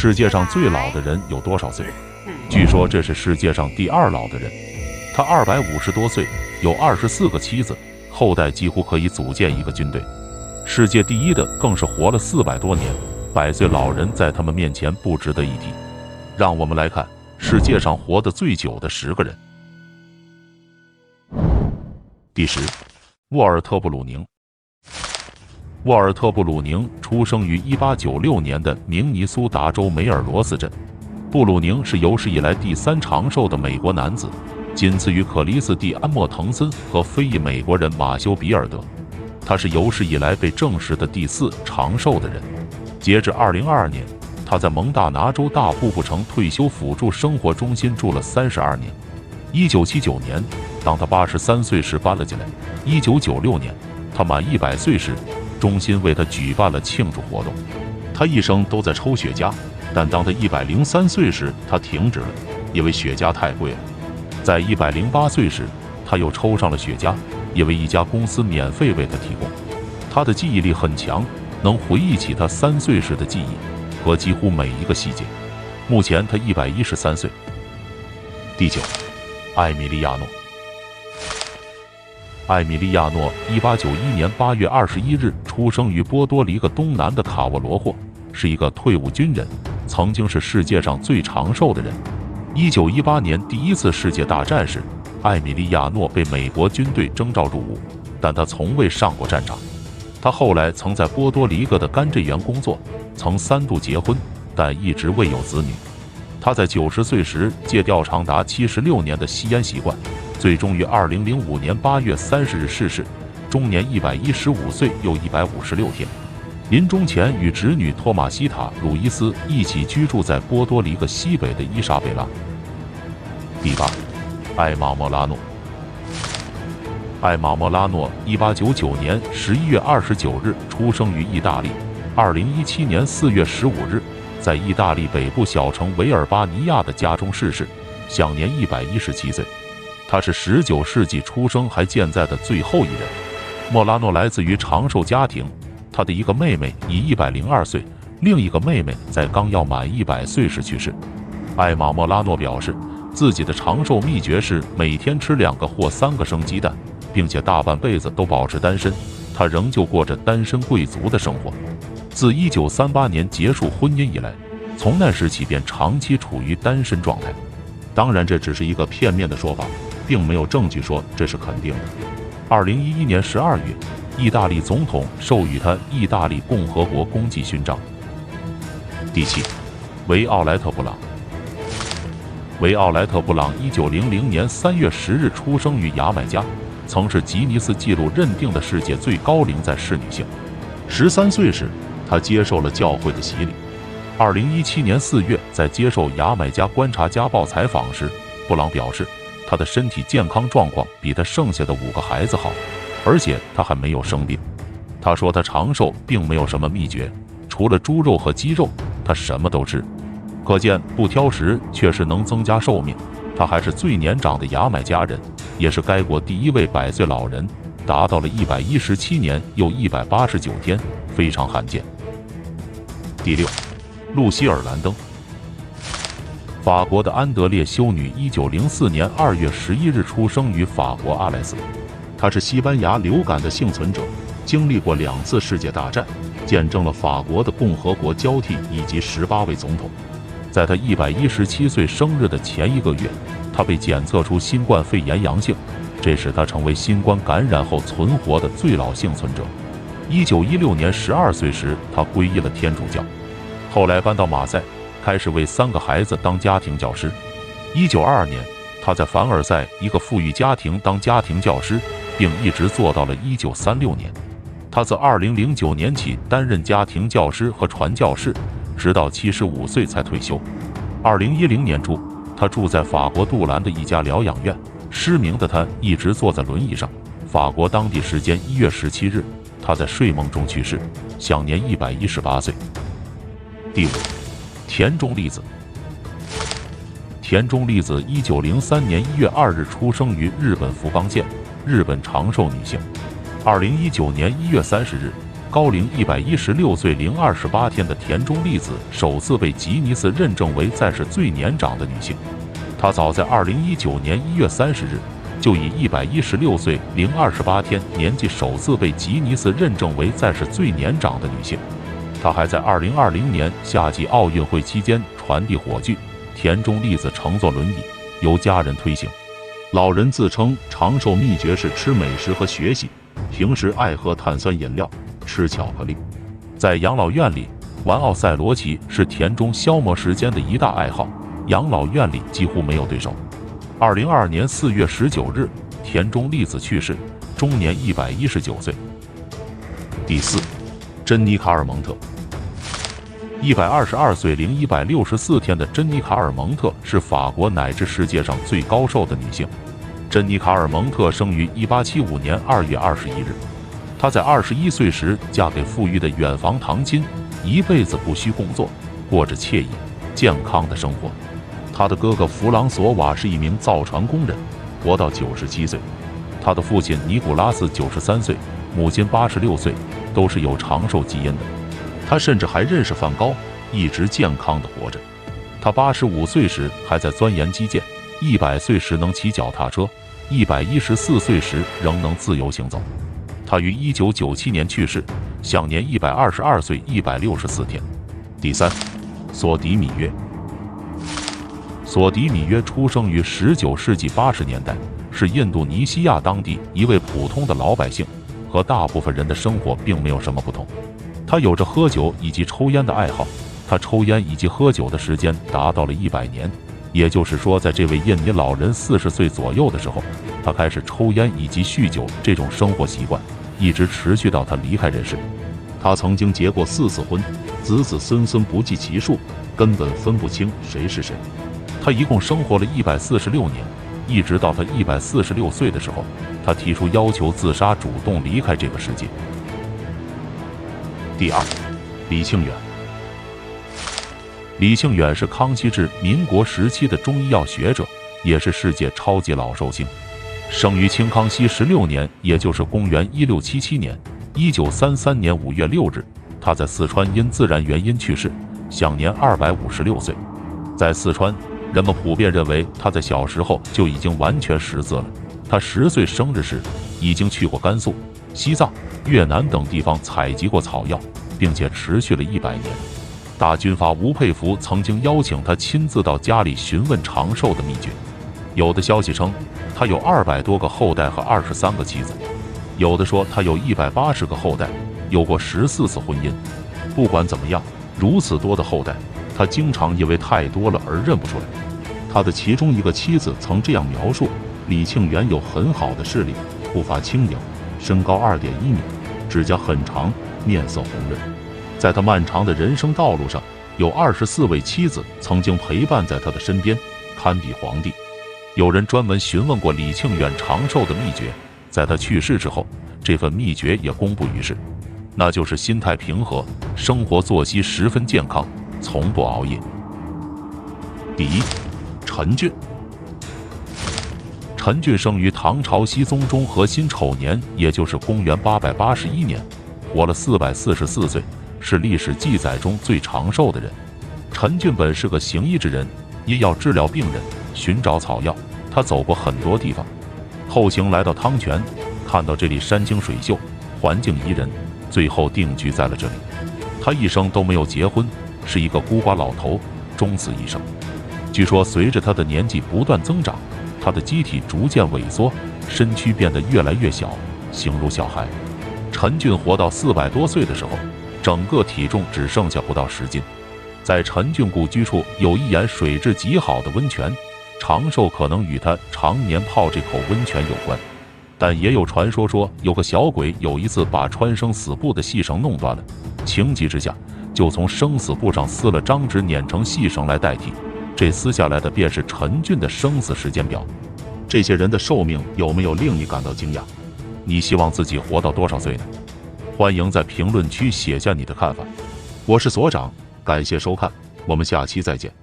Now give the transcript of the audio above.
世界上最老的人有多少岁？据说这是世界上第2老的人，他250多岁，有24个妻子，后代几乎可以组建一个军队。世界第1的更是活了400多年，100岁老人在他们面前不值得一提。让我们来看世界上活得最久的10个人。第10，沃尔特·布鲁宁。沃尔特·布鲁宁出生于1896年的明尼苏达州梅尔罗斯镇。布鲁宁是有史以来第3长寿的美国男子，仅次于克里斯蒂安·莫滕森和非裔美国人马修·比尔德。他是有史以来被证实的第4长寿的人。截至2022年，他在蒙大拿州大瀑布城退休辅助生活中心住了32年。1979年，当他83岁时搬了进来。1996年，他满100岁时，中心为他举办了庆祝活动。他一生都在抽雪茄，但当他103岁时，他停止了，因为雪茄太贵了。在108岁时，他又抽上了雪茄，因为一家公司免费为他提供。他的记忆力很强，能回忆起他3岁时的记忆和几乎每一个细节。目前他113岁。第9，艾米莉亚诺。艾米莉亚诺1891年8月21日出生于波多黎各东南的卡沃罗霍，是一个退伍军人，曾经是世界上最长寿的人。1918年第1次世界大战时，艾米莉亚诺被美国军队征召入伍，但他从未上过战场。他后来曾在波多黎各的甘蔗园工作，曾3度结婚，但一直未有子女。他在90岁时戒掉长达76年的吸烟习惯，最终于2005年8月30日逝世，终年115岁又156天。临终前与侄女托马西塔·鲁伊斯一起居住在波多黎各西北的伊莎贝拉。第8，艾玛·莫拉诺。艾玛·莫拉诺1899年11月29日出生于意大利，2017年4月15日在意大利北部小城维尔巴尼亚的家中逝世，享年117岁。他是19世纪出生还健在的最后一人。莫拉诺来自于长寿家庭，他的一个妹妹已102岁，另一个妹妹在刚要满100岁时去世。艾玛·莫拉诺表示，自己的长寿秘诀是每天吃2个或3个生鸡蛋，并且大半辈子都保持单身。他仍旧过着单身贵族的生活。自1938年结束婚姻以来，从那时起便长期处于单身状态。当然，这只是一个片面的说法，并没有证据说这是肯定的。2011年12月，意大利总统授予他意大利共和国功绩勋章。第7，维奥莱特·布朗。维奥莱特·布朗1900年3月10日出生于牙买加，曾是吉尼斯纪录认定的世界最高龄在世女性。13岁时，她接受了教会的洗礼。2017年4月，在接受牙买加观察家报采访时，布朗表示，她的身体健康状况比她剩下的5个孩子好，而且她还没有生病。她说她长寿并没有什么秘诀，除了猪肉和鸡肉，她什么都吃。可见不挑食确实能增加寿命。她还是最年长的牙买加人，也是该国第1位100岁老人，达到了117年又189天，非常罕见。第6，露西尔·兰登。法国的安德烈修女1904年2月11日出生于法国阿莱斯，她是西班牙流感的幸存者，经历过2次世界大战，见证了法国的共和国交替以及18位总统。在她117岁生日的前1个月，她被检测出新冠肺炎阳性，这使她成为新冠感染后存活的最老幸存者。1916年12岁时，她皈依了天主教，后来搬到马赛，开始为3个孩子当家庭教师。1922年，她在凡尔赛一个富裕家庭当家庭教师，并一直做到了1936年。她自2009年起担任家庭教师和传教士，直到75岁才退休。2010年初，她住在法国杜兰的一家疗养院，失明的她一直坐在轮椅上。法国当地时间1月17日，她在睡梦中去世，享年118岁。第5，田中利子。田中利子1903年1月2日出生于日本福冈县，日本长寿女性。2019年1月30日，高龄116岁零28天的田中利子首次被吉尼斯认证为在世最年长的女性。她早在2019年1月30日就以116岁零28天年纪首次被吉尼斯认证为在世最年长的女性。她还在2020年夏季奥运会期间传递火炬，田中利子乘坐轮椅，由家人推行。老人自称长寿秘诀是吃美食和学习，平时爱喝碳酸饮料，吃巧克力。在养老院里，玩奥赛罗棋是田中消磨时间的一大爱好，养老院里几乎没有对手。2022年4月19日，田中利子去世，终年119岁。第四，珍妮·卡尔蒙特。122岁零164天的珍妮·卡尔蒙特是法国乃至世界上最高寿的女性。珍妮·卡尔蒙特生于1875年2月21日，她在21岁时嫁给富裕的远房堂亲，一辈子不需工作，过着惬意、健康的生活。她的哥哥弗朗索瓦是一名造船工人，活到97岁。他的父亲尼古拉斯93岁，母亲86岁，都是有长寿基因的。他甚至还认识梵高，一直健康地活着。他85岁时还在钻研击剑，100岁时能骑脚踏车，114岁时仍能自由行走。他于1997年去世，享年122岁164天。第三，索迪米约。索迪米约出生于19世纪80年代，是印度尼西亚当地一位普通的老百姓，和大部分人的生活并没有什么不同。他有着喝酒以及抽烟的爱好，他抽烟以及喝酒的时间达到了100年，也就是说，在这位印尼老人40岁左右的时候，他开始抽烟以及酗酒这种生活习惯，一直持续到他离开人世。他曾经结过4次婚，子子孙孙不计其数，根本分不清谁是谁。他一共生活了146年，一直到他146岁的时候，他提出要求自杀，主动离开这个世界。第二，李庆远。李庆远是康熙至民国时期的中医药学者，也是世界超级老寿星。生于清康熙16年，也就是公元1677年。1933年5月6日，他在四川因自然原因去世，享年256岁。在四川，人们普遍认为他在小时候就已经完全识字了。他10岁生日时，已经去过甘肃、西藏、越南等地方采集过草药，并且持续了100年。大军阀吴佩孚曾经邀请他亲自到家里询问长寿的秘诀。有的消息称他有200多个后代和23个妻子，有的说他有180个后代，有过14次婚姻。不管怎么样，如此多的后代，他经常因为太多了而认不出来。他的其中一个妻子曾这样描述：李庆元有很好的视力，步伐轻盈，身高2.1米，指甲很长，面色红润。在他漫长的人生道路上，有24位妻子曾经陪伴在他的身边，堪比皇帝。有人专门询问过李庆远长寿的秘诀，在他去世之后，这份秘诀也公布于世，那就是心态平和，生活作息十分健康，从不熬夜。第一，陈俊。陈俊生于唐朝熙宗中和辛丑年，也就是公元881年，活了444岁，是历史记载中最长寿的人。陈俊本是个行医之人，因要治疗病人，寻找草药，他走过很多地方。后行来到汤泉，看到这里山清水秀，环境宜人，最后定居在了这里。他一生都没有结婚，是一个孤寡老头，终此一生。据说随着他的年纪不断增长，他的机体逐渐萎缩，身躯变得越来越小，形如小孩。陈俊活到400多岁的时候，整个体重只剩下不到10斤。在陈俊故居处有一眼水质极好的温泉，长寿可能与他常年泡这口温泉有关。但也有传说说，有个小鬼有一次把穿生死簿的细绳弄断了，情急之下就从生死簿上撕了张纸碾成细绳来代替，这撕下来的便是陈俊的生死时间表。这些人的寿命有没有令你感到惊讶？你希望自己活到多少岁呢？欢迎在评论区写下你的看法。我是所长，感谢收看，我们下期再见。